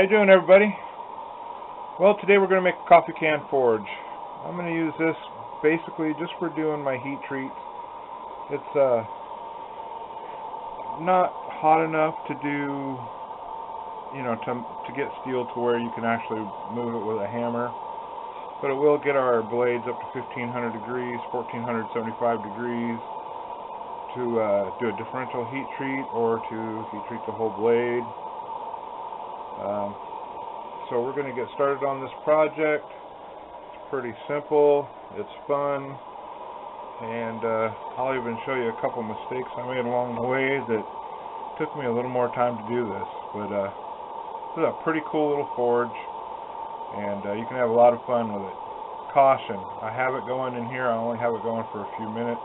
How you doing, everybody? Well, today we're going to make a coffee can forge. I'm going to use this basically just for doing my heat treats. It's not hot enough to do, to get steel to where you can actually move it with a hammer, but it will get our blades up to 1500 degrees, 1475 degrees to do a differential heat treat or to heat treat the whole blade. So we're going to get started on this project. It's pretty simple, it's fun, and I'll even show you a couple mistakes I made along the way that took me a little more time to do this. But this is a pretty cool little forge, and you can have a lot of fun with it. Caution, I have it going in here, I only have it going for a few minutes.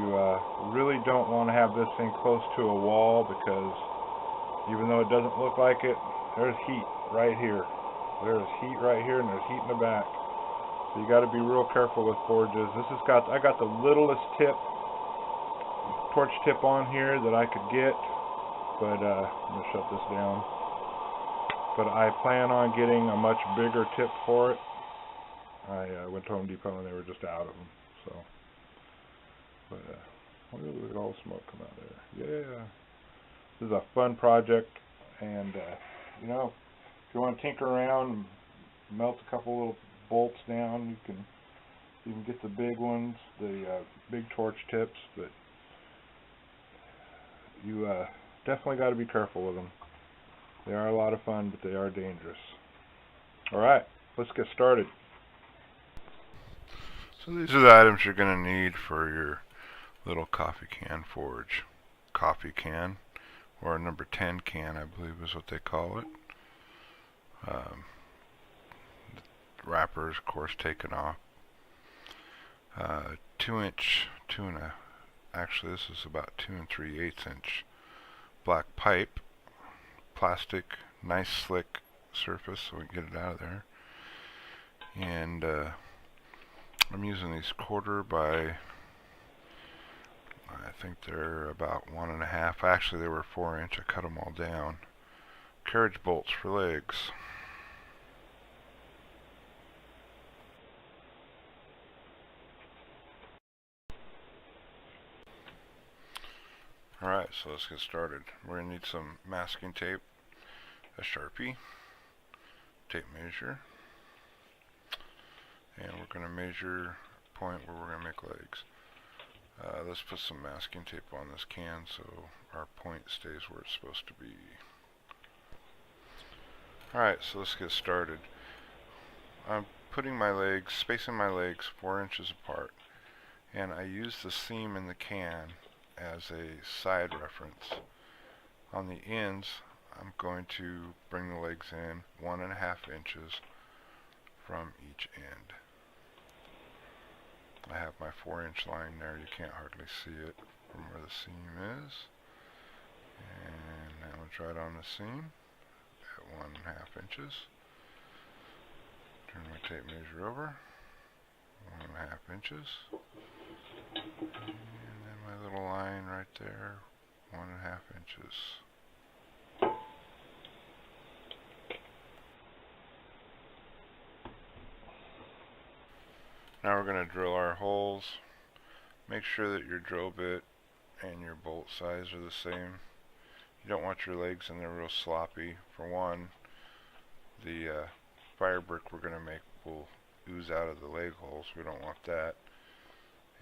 You really don't want to have this thing close to a wall, because even though it doesn't look like it, there's heat right here. There's heat right here, and there's heat in the back. So you got to be real careful with forges. I got the littlest torch tip on here that I could get, but I'm gonna shut this down. But I plan on getting a much bigger tip for it. I went to Home Depot and they were just out of them. So, but look at all the smoke come out there. Yeah. This is a fun project, and if you want to tinker around and melt a couple little bolts down, you can get the big ones, the big torch tips, but you definitely got to be careful with them. They are a lot of fun, but they are dangerous. Alright, let's get started. So these are the items you're going to need for your little coffee can forge. Coffee can, or a number 10 can, I believe is what they call it. The wrapper is, of course, taken off. 2-inch, actually this is about 2 3/8 inch black pipe, plastic, nice slick surface so we can get it out of there. And I'm using these 1/4 by, I think they're about 1.5. Actually, they were 4-inch. I cut them all down. Carriage bolts for legs. Alright, so let's get started. We're going to need some masking tape, a Sharpie, tape measure, and we're going to measure a point where we're going to make legs. Let's put some masking tape on this can so our point stays where it's supposed to be. Alright, so let's get started. I'm putting my legs, spacing my legs 4 inches apart, and I use the seam in the can as a side reference. On the ends, I'm going to bring the legs in 1.5 inches from each end. I have my 4-inch line there. You can't hardly see it from where the seam is. And now it's right on the seam at 1.5 inches. Turn my tape measure over. 1.5 inches. And then my little line right there, 1.5 inches. Now we're going to drill our holes. Make sure that your drill bit and your bolt size are the same. You don't want your legs in there real sloppy. For one, the fire brick we're going to make will ooze out of the leg holes. We don't want that.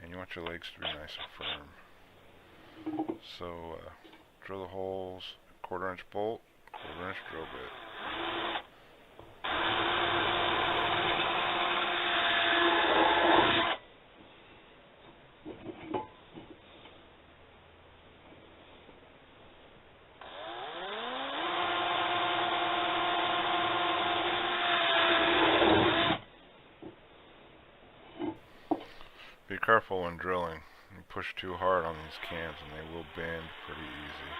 And you want your legs to be nice and firm. So drill the holes, 1/4 inch bolt, 1/4 inch drill bit. Be careful when drilling. You push too hard on these cans and they will bend pretty easy.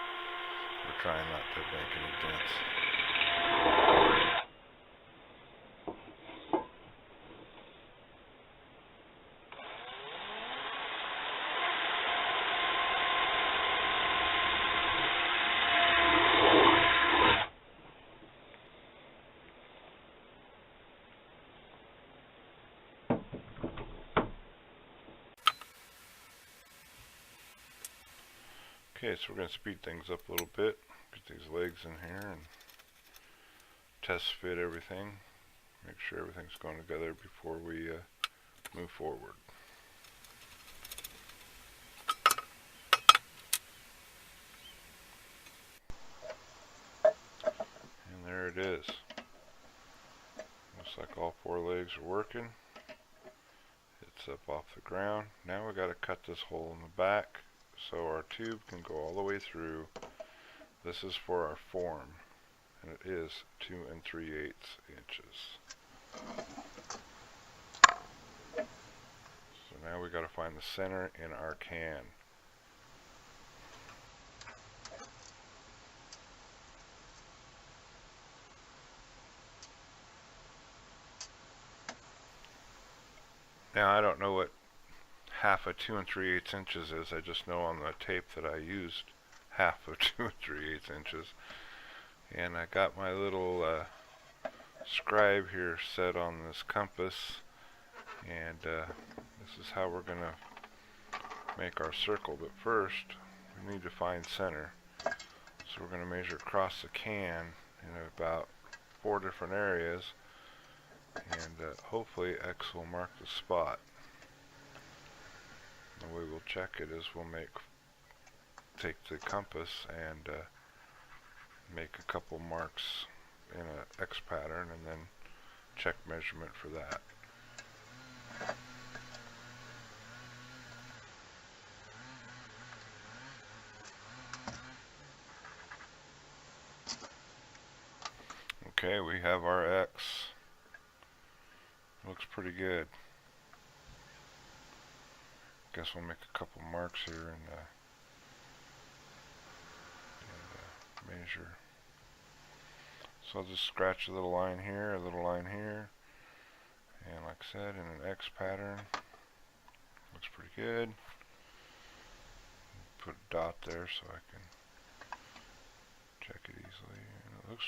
We're trying not to make any dents. Okay, so we're going to speed things up a little bit, get these legs in here and test fit everything, make sure everything's going together before we move forward. And there it is. Looks like all 4 legs are working. It's up off the ground. Now we got to cut this hole in the back so our tube can go all the way through. This is for our form, and it is 2 3/8 inches. So now we got to find the center in our can. Now I don't know what half of 2 3/8 inches is. I just know on the tape that I used half of 2 3/8 inches. And I got my little scribe here set on this compass, and this is how we're going to make our circle. But first we need to find center. So we're going to measure across the can in about 4 different areas, and hopefully X will mark the spot. The way we'll check it is we'll take the compass and make a couple marks in an X pattern and then check measurement for that. Okay, we have our X. Looks pretty good. Guess we'll make a couple marks here and measure. So I'll just scratch a little line here, a little line here, and like I said, in an X pattern. Looks pretty good. Put a dot there so I can check it easily. And it looks,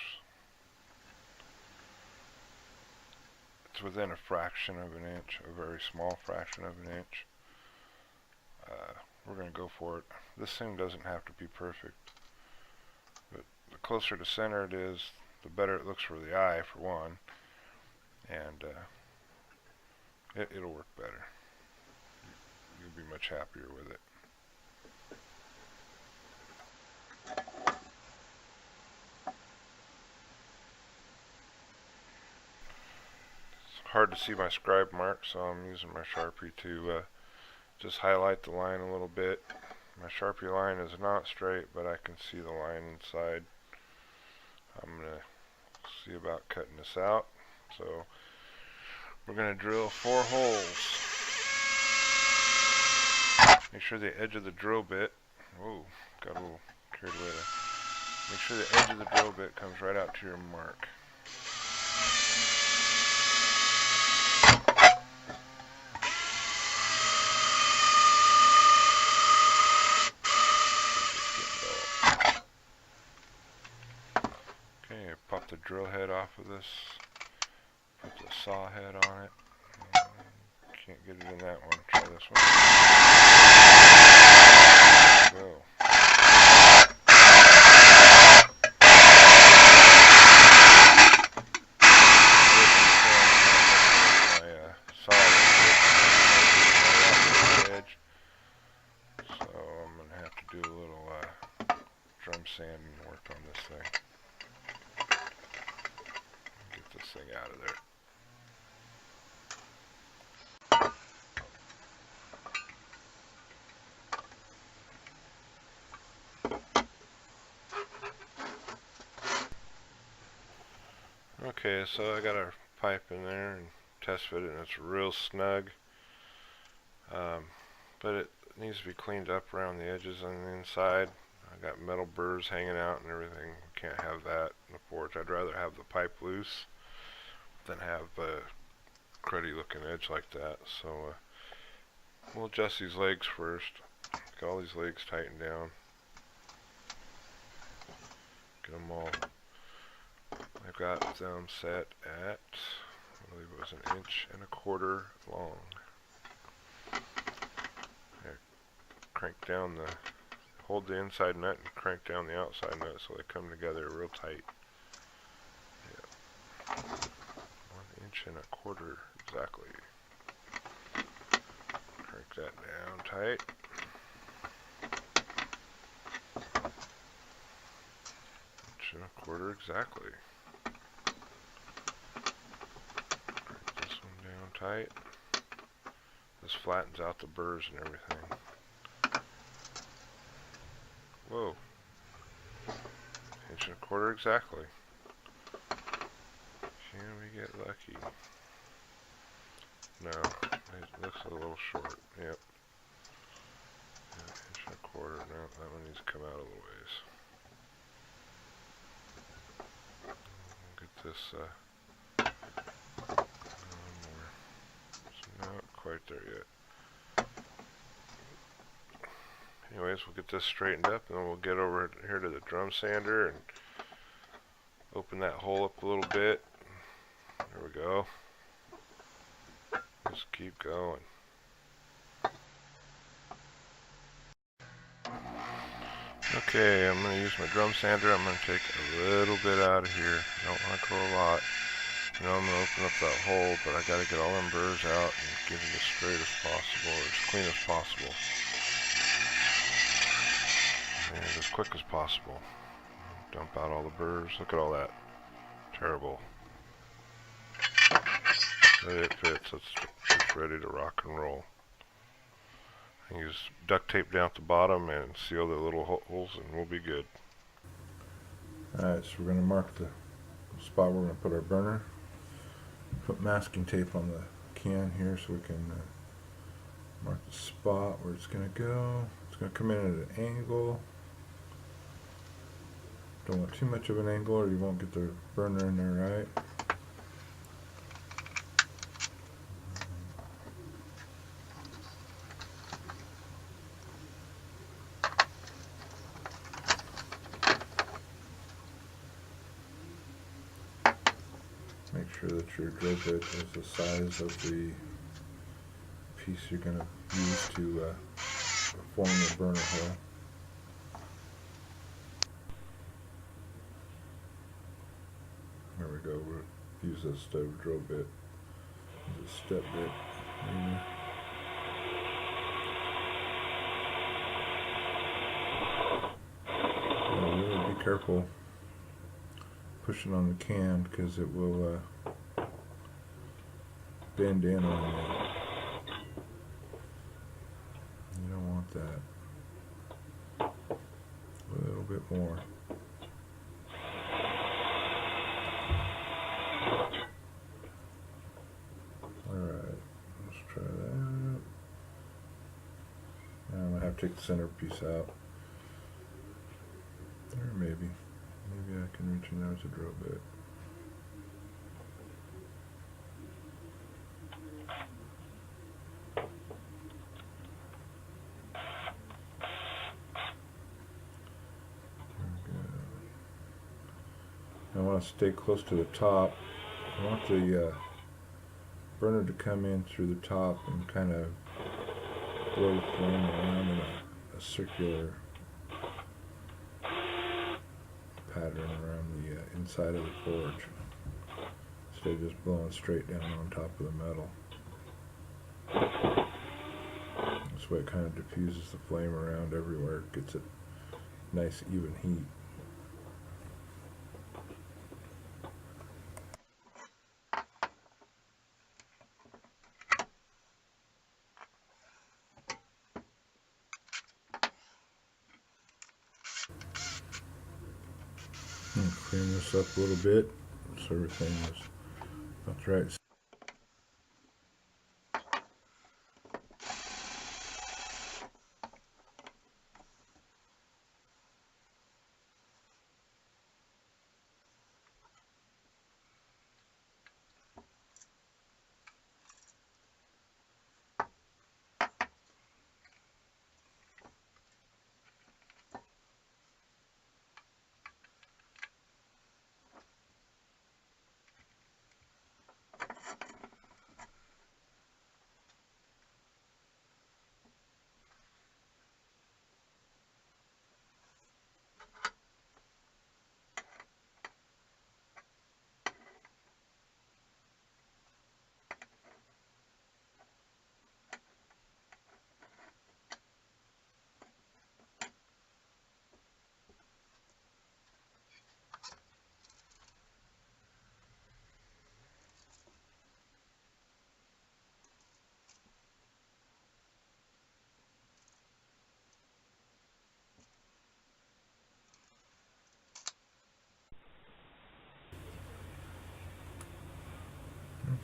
it's within a fraction of an inch, a very small fraction of an inch. We're going to go for it. This thing doesn't have to be perfect, but the closer to center it is, the better it looks for the eye, for one, and it'll work better. You'll be much happier with it. It's hard to see my scribe mark, so I'm using my Sharpie to just highlight the line a little bit. My Sharpie line is not straight, but I can see the line inside. I'm going to see about cutting this out. So we're going to drill 4 holes. Make sure the edge of the drill bit, whoa, got a little carried away there. Make sure the edge of the drill bit comes right out to your mark. Okay, pop the drill head off of this, put the saw head on it. Can't get it in that one. Try this one. There we go. My saw edge, so I'm going to have to do a little drum sanding work on this thing. Get this thing out of there. Okay, so I got our pipe in there and test fit it, and it's real snug, but it needs to be cleaned up around the edges on the inside. I got metal burrs hanging out and everything. Can't have that in the porch. I'd rather have the pipe loose than have a cruddy looking edge like that. So we'll adjust these legs first. Get all these legs tightened down. Get them all. I've got them set at, I believe it was 1 1/4 inches long. I crank down the hold the inside nut and crank down the outside nut so they come together real tight. Yep. 1.25 inches exactly. Crank that down tight. 1.25 inches exactly. Crank this one down tight. This flattens out the burrs and everything. Whoa. 1.25 inches exactly. Can we get lucky? No, it looks a little short. Yep. 1.25 inches. No, that one needs to come out a little ways. Get this more. It's not quite there yet. Anyways, we'll get this straightened up and then we'll get over here to the drum sander and open that hole up a little bit. There we go. Just keep going. Okay, I'm going to use my drum sander. I'm going to take a little bit out of here. I don't want to go a lot. I'm going to open up that hole, but I got to get all them burrs out and get it as straight as possible, or as clean as possible, and as quick as possible. Dump out all the burrs. Look at all that. Terrible. It fits. It's ready to rock and roll. I use duct tape down at the bottom and seal the little holes and we'll be good. Alright, so we're going to mark the spot where we're going to put our burner. Put masking tape on the can here so we can mark the spot where it's going to go. It's going to come in at an angle. Don't want too much of an angle or you won't get the burner in there right. Make sure that your drill bit is the size of the piece you're going to use to form the burner hole. There we go. We'll use this stove drill bit as a step bit. Really be careful pushing on the can because it will bend in on you. You don't want that. A little bit more. Alright, let's try that. Now I'm going to have to take the centerpiece out. Or maybe I can reach in there with a drill bit. I want to stay close to the top. I want the burner to come in through the top and kind of blow the flame around in a circular pattern around the inside of the forge, instead of just blowing straight down on top of the metal. This way it kind of diffuses the flame around everywhere, gets it nice even heat. Clean this up a little bit so everything is about the right.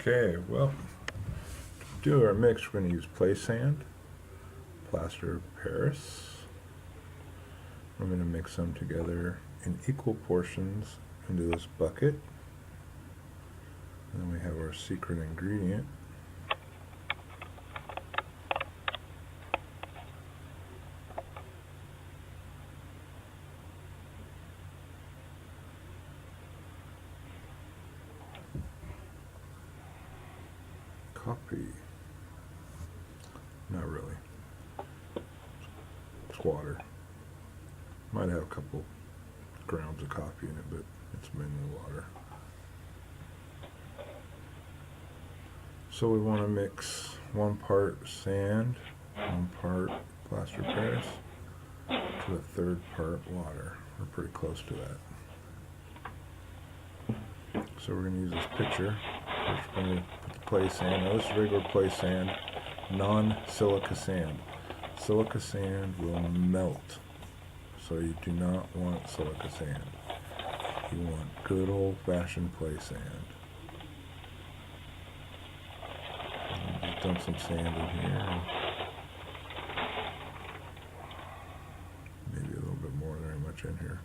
Okay, well, to do our mix, we're going to use play sand, plaster of Paris. We're going to mix them together in equal portions into this bucket. And then we have our secret ingredient. Coffee. Not really. It's water. Might have a couple grams of coffee in it, but it's mainly water. So we want to mix 1 part sand, 1 part plaster of Paris, to a 1/3 part water. We're pretty close to that. So we're going to use this pitcher. First we're going to put the play sand. Now this is regular play sand, non-silica sand. Silica sand will melt, so you do not want silica sand. You want good old-fashioned play sand. Dump some sand in here. Maybe a little bit more, there ain't much in here.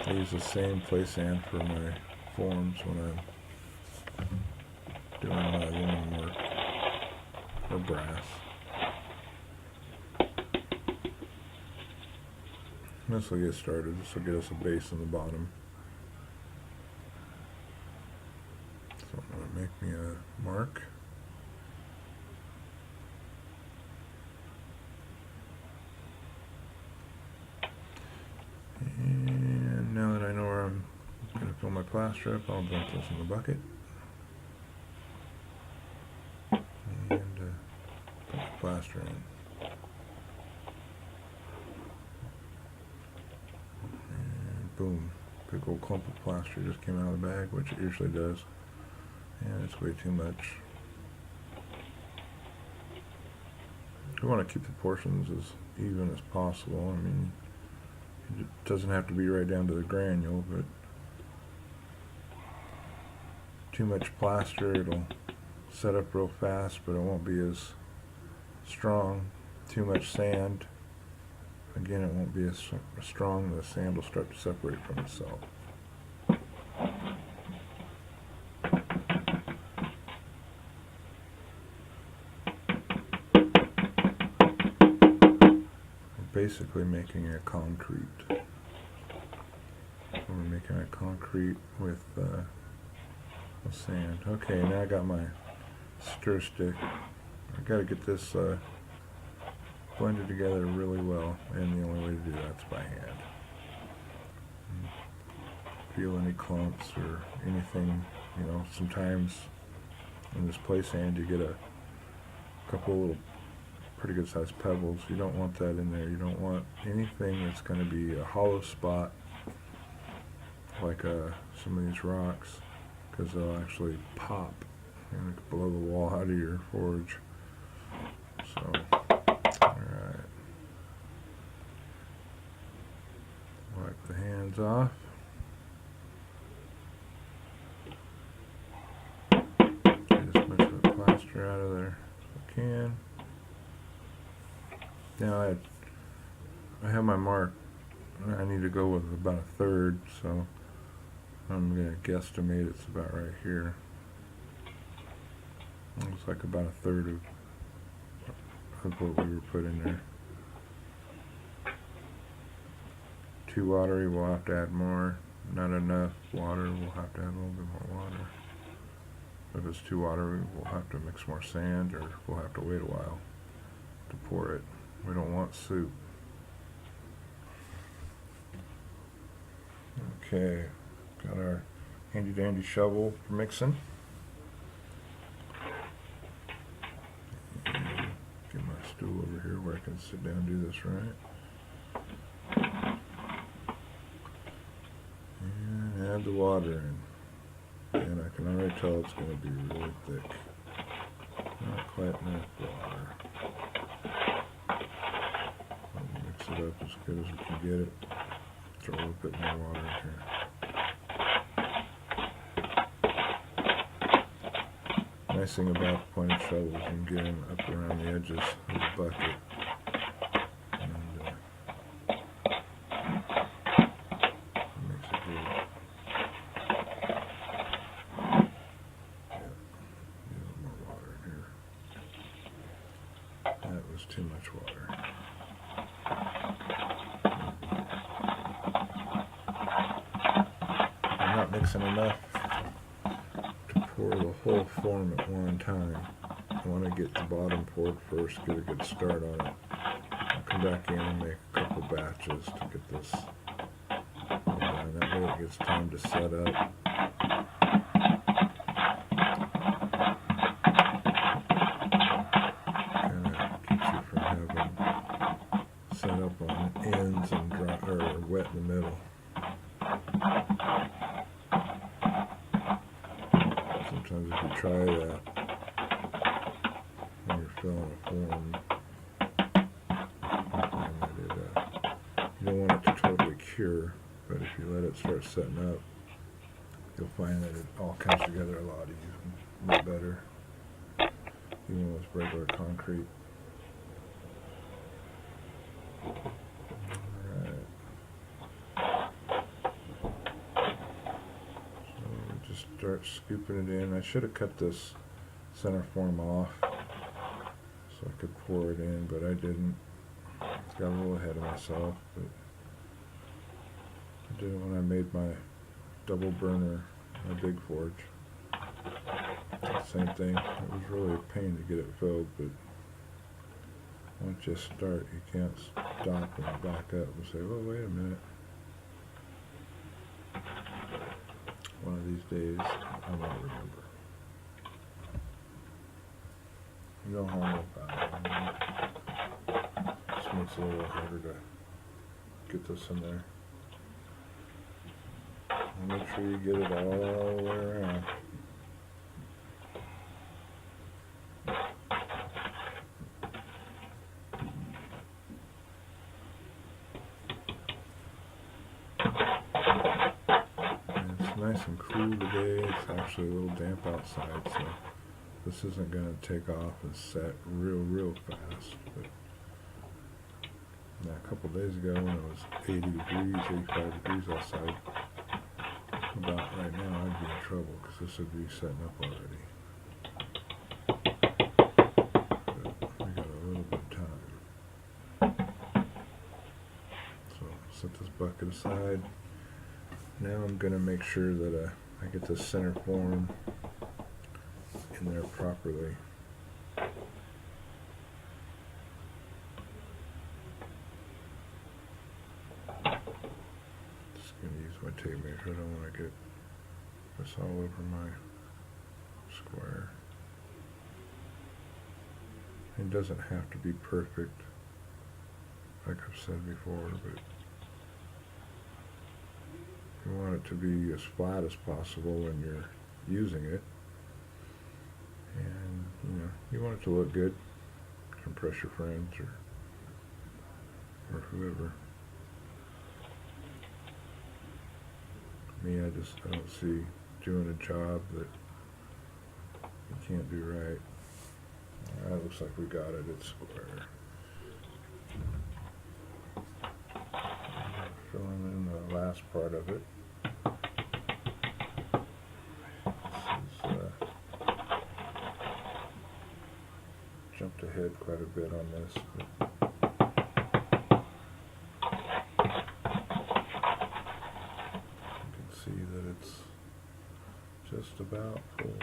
I use the same play sand for my forms when I'm doing my aluminum work or brass. This will get started. This will get us a base in the bottom. So I'm going to make me a mark. And now that I know where I'm going to fill my plaster up, I'll dump this in the bucket. And put my plaster in. And boom. Big old clump of plaster just came out of the bag, which it usually does. And it's way too much. We want to keep the portions as even as possible. I mean, it doesn't have to be right down to the granule, but too much plaster, it'll set up real fast, but it won't be as strong. Too much sand, again, it won't be as strong. The sand will start to separate from itself. Basically making a concrete. We're making a concrete with sand. Okay, now I got my stir stick. I got to get this blended together really well, and the only way to do that's by hand. Feel any clumps or anything, you know, sometimes in this play sand you get a couple little pretty good sized pebbles. You don't want that in there. You don't want anything that's going to be a hollow spot like some of these rocks, because they'll actually pop and blow the wall out of your forge. So, alright. Wipe the hands off. Get as much of the plaster out of there as I can. Now I have my mark. I need to go with about 1/3, so I'm going to guesstimate it's about right here. Looks like about 1/3 of what we were putting there. Too watery, we'll have to add more. Not enough water, we'll have to add a little bit more water. If it's too watery, we'll have to mix more sand, or we'll have to wait a while to pour it. We don't want soup. Okay, got our handy dandy shovel for mixing. And get my stool over here where I can sit down and do this right. And add the water in. And I can already tell it's going to be really thick. Not quite enough water. Mix it up as good as we can get it. Throw a bit more water in here. nice thing about the pointed shovel is you can get in up around the edges of the bucket. And it makes it good. Yeah, need a little more water in here. That was too much water. I'm not mixing enough to pour the whole form at one time. I want to get the bottom poured first, get a good start on it. I'll come back in and make a couple batches to get this done. That way it gets time to set up. Kind of keeps you from having set up on ends and dry, or wet in the middle. Sometimes if you try that when you're filling a form, you find that you don't want it to totally cure, but if you let it start setting up, you'll find that it all comes together a lot better, even with regular concrete. Alright. So we just start scooping it in. I should have cut this center form off so I could pour it in, but I didn't. Got a little ahead of myself, but I did it when I made my double burner, my big forge. Same thing. It was really a pain to get it filled, but once you start, you can't stop and back up and say, "Well, wait a minute." One of these days, I won't remember. No harm with that. Just makes it a little harder to get this in there. And make sure you get it all the way around. Nice and cool today. It's actually a little damp outside, so this isn't going to take off and set real fast. But now, a couple days ago when it was 80 degrees, 85 degrees outside, about right now I'd be in trouble because this would be setting up already. But we got a little bit of time. So set this bucket aside. Now I'm going to make sure that I get the center form in there properly. Just going to use my tape measure. I don't want to get this all over my square. It doesn't have to be perfect, like I've said before, but you want it to be as flat as possible when you're using it, and you want it to look good. Impress your friends or whoever. Me, I don't see doing a job that you can't do right. Alright, looks like we got it. It's square. Filling in the last part of it. Jumped ahead quite a bit on this, but you can see that it's just about full.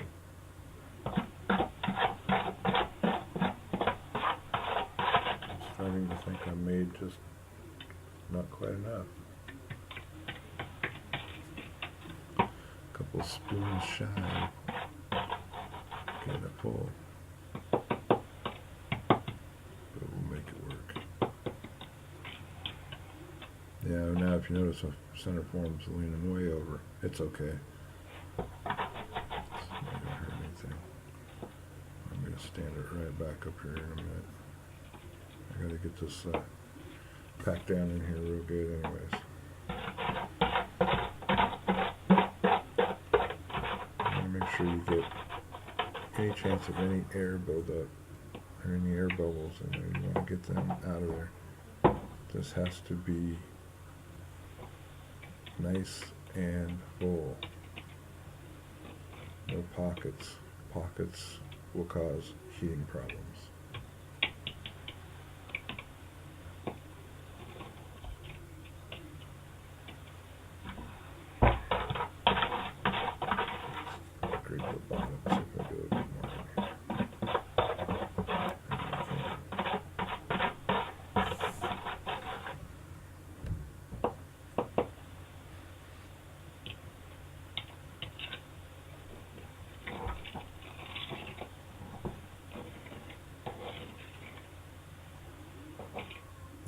I'm starting to think I made just not quite enough. A couple spoons shy, getting it full. Yeah, now if you notice the center form's leaning way over, it's okay. It's not going to hurt anything. I'm going to stand it right back up here in a minute. I got to get this packed down in here real good anyways. You want to make sure you get any chance of any air buildup or any air bubbles, and you want to get them out of there. This has to be nice and full. No pockets. Pockets will cause heating problems. Scrape the bottom, see if I do a bit more in here.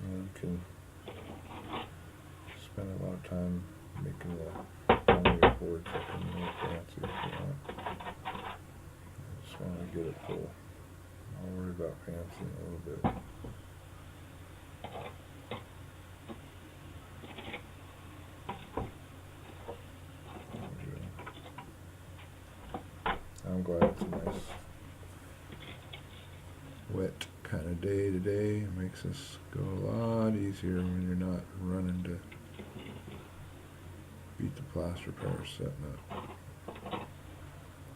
You can spend a lot of time making the boards looking more fancy if you want. I just want to get it full. I'll worry about fancy in a little bit. I'm glad it's a nice wet kind of day today. It makes this go a lot easier when you're not running to beat the plaster powder setting up.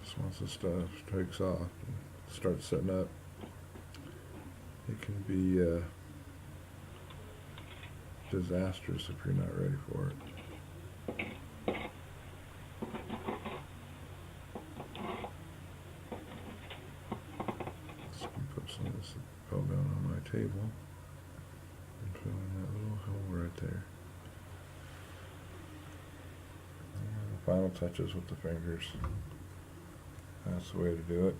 Just once the stuff takes off and starts setting up, it can be disastrous if you're not ready for it. Some of this fell down on my table and fill in that little hole right there. And the final touches with the fingers. That's the way to do it.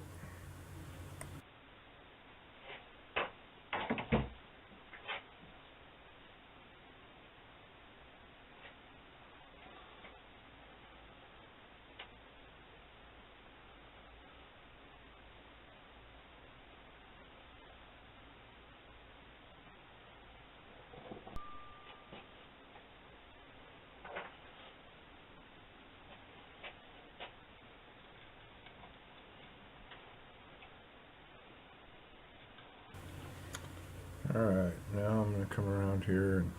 Alright, now I'm going to come around here and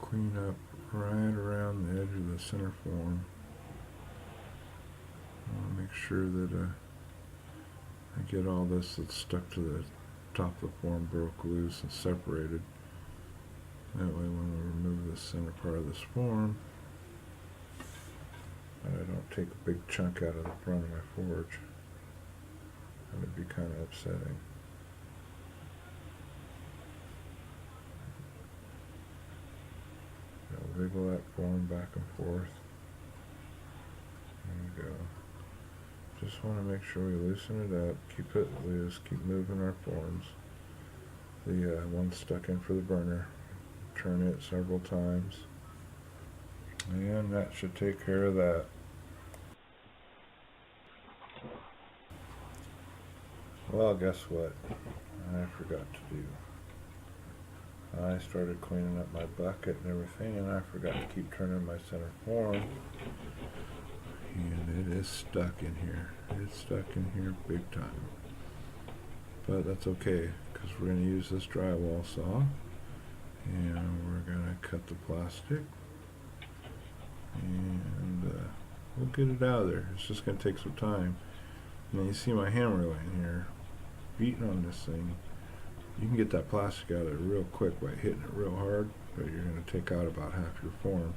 clean up right around the edge of the center form. I want to make sure that I get all this that's stuck to the top of the form broke loose and separated. That way when we remove the center part of this form, I don't take a big chunk out of the front of my forge. That would be kind of upsetting. Wiggle that form back and forth. There we go. Just want to make sure we loosen it up, keep it loose, keep moving our forms. The one stuck in for the burner, turn it several times, and that should take care of that. Well, guess what? I forgot to do. I started cleaning up my bucket and everything, and I forgot to keep turning my center form, and it is stuck in here. It's stuck in here big time, but that's okay because we're going to use this drywall saw and we're going to cut the plastic and we'll get it out of there. It's just going to take some time. And you see my hammer laying here beating on this thing. You can get that plastic out of there real quick by hitting it real hard, but you're going to take out about half your form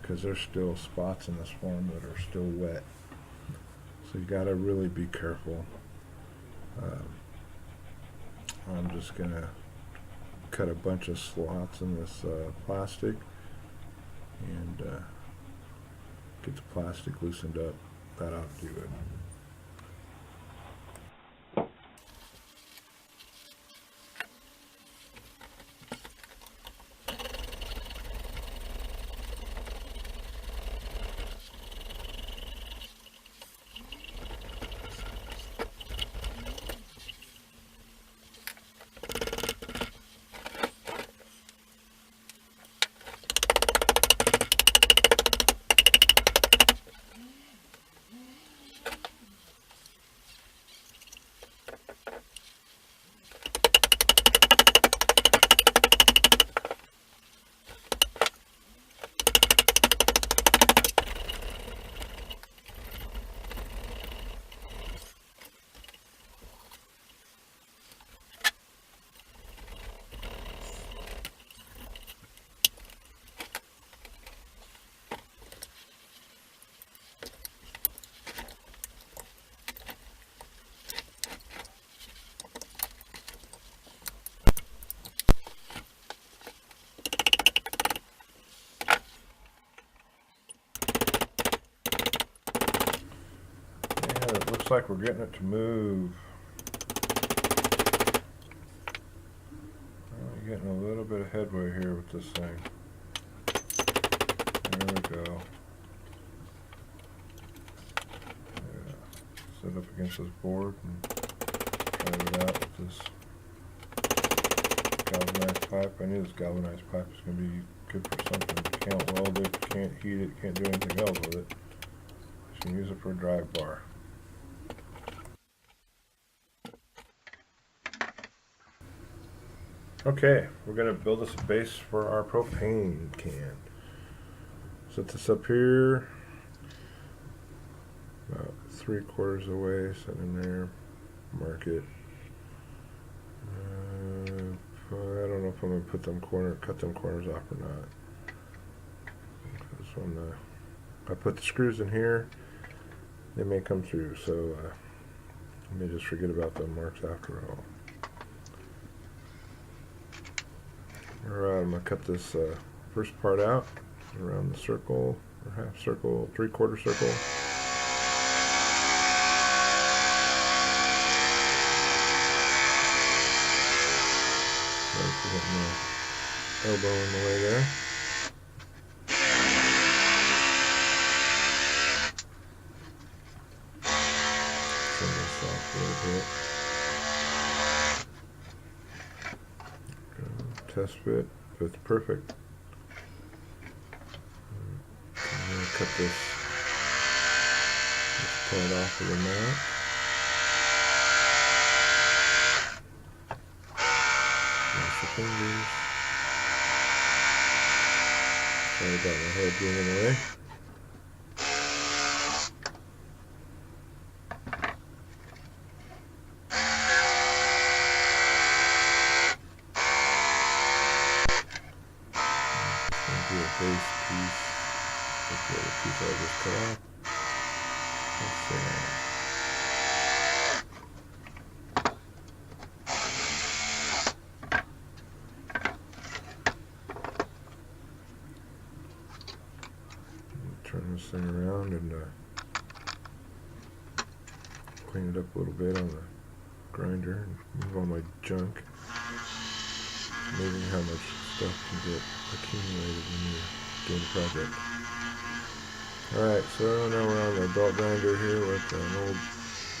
because there's still spots in this form that are still wet. So you got to really be careful. I'm just going to cut a bunch of slots in this plastic and get the plastic loosened up. That ought to do it. looks like we're getting it to move. Well, you're getting a little bit of headway here with this thing. There we go. Yeah. Set up against this board and try it out with this galvanized pipe. I knew this galvanized pipe was going to be good for something. You can't weld it, you can't heat it, you can't do anything else with it. You can use it for a drive bar. Okay, we're going to build us a base for our propane can. Set this up here, about 3/4 away, set in there, mark it. I don't know if I'm going to cut them corners off or not. Because when I put the screws in here, they may come through, so I may just forget about the marks after all. Alright, I'm going to cut this first part out around the circle, or half circle, 3/4 circle. Getting my elbow in the way there. Trim this off a little bit. Test fit, fits perfect. I'm going to cut this part off of the mat. The fingers. Sorry about my head being in the way. It's going to be a base piece. Like the other piece I just cut off. Let's see. Turn this thing around and clean it up a little bit on the grinder and move all my junk. It's amazing how much stuff can get accumulated when you're doing the project. Alright, so now we're on the belt grinder here with an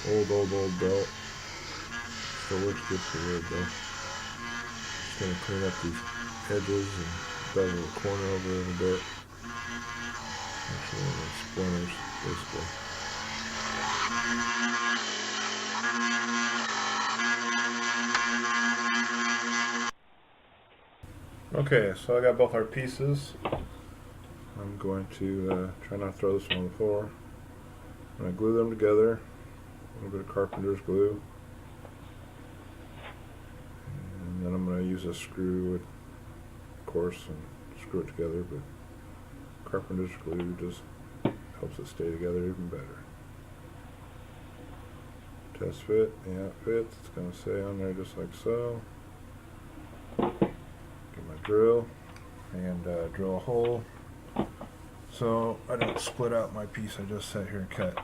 old belt. Still works good for wood though. Just going to clean up these edges and bevel the corner over a little bit. Actually, one of those splinters, basically. Okay, so I got both our pieces. I'm going to try not to throw this one on the floor. I'm going to glue them together. A little bit of carpenter's glue. And then I'm going to use a screw, of course, and screw it together. But carpenter's glue just helps it stay together even better. Test fit, yeah, it fits. It's going to stay on there just like so. Get my drill and drill a hole so I don't split out my piece I just sat here and cut.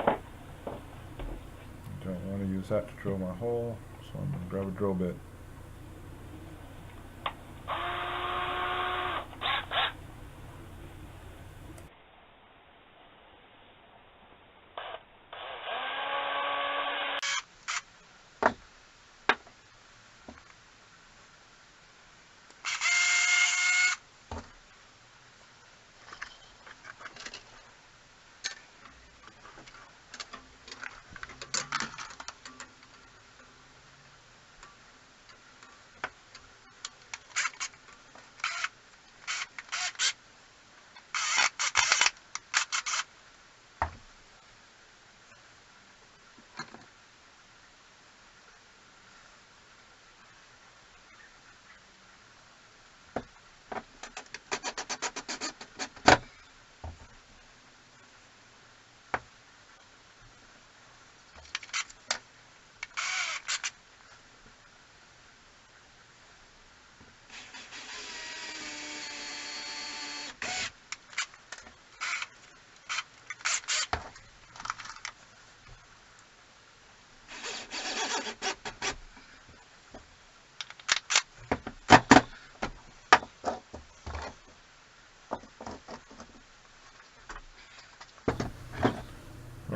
I don't want to use that to drill my hole, so I'm going to grab a drill bit.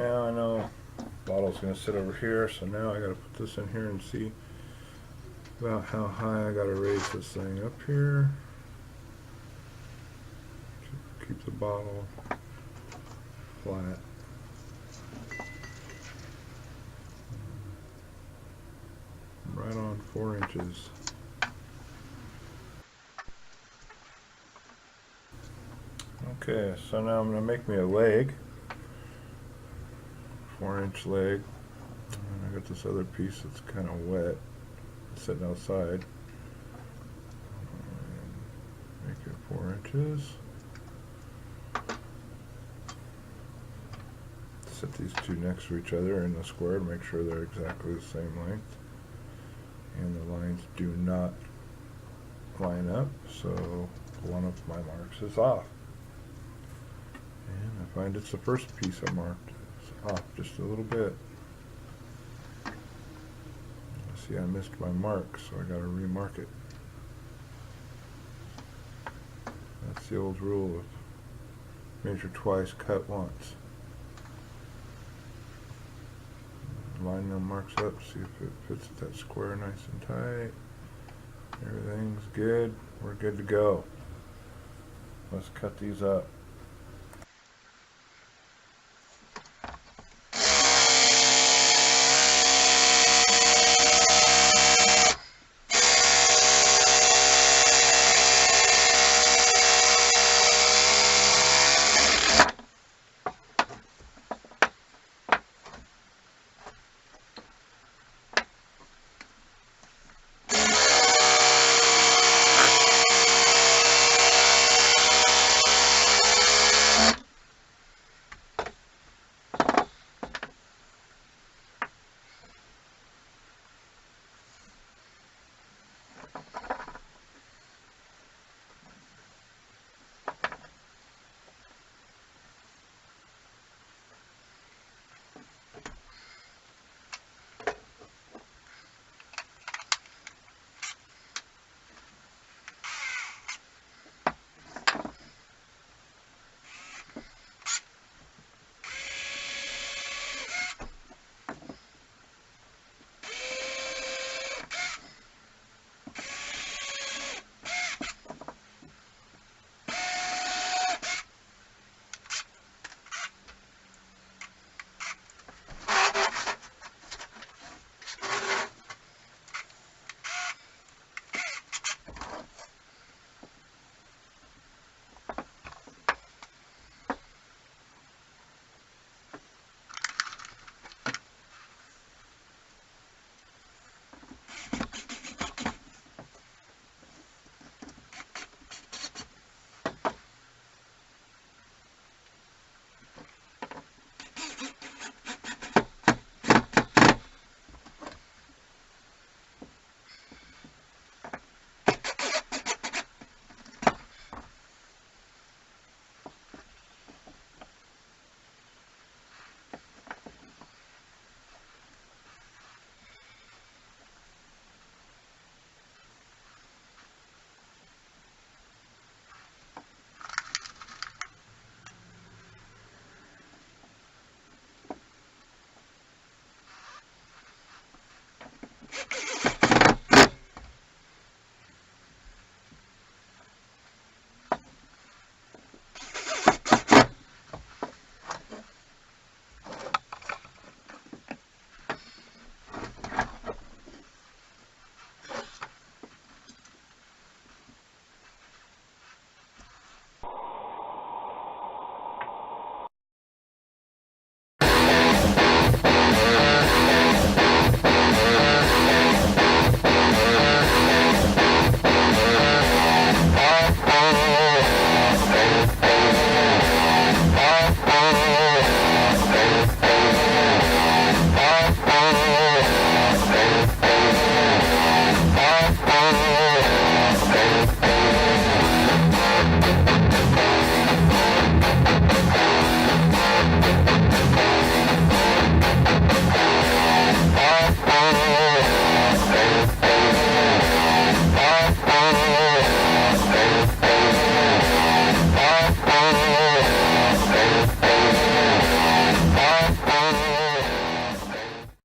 Now I know the bottle's going to sit over here, so now I got to put this in here and see about how high I got to raise this thing up here. Keep the bottle flat. Right on 4 inches. Okay, so now I'm going to make me a leg. 4-inch leg. And I got this other piece that's kind of wet, sitting outside. And make it 4 inches. Set these two next to each other in the square to make sure they're exactly the same length. And the lines do not line up, so one of my marks is off. And I find it's the first piece I marked. It's off just a little bit. See, I missed my mark, so I gotta remark it. That's the old rule of measure twice, cut once. Line them marks up, see if it fits that square nice and tight. Everything's good. We're good to go. Let's cut these up.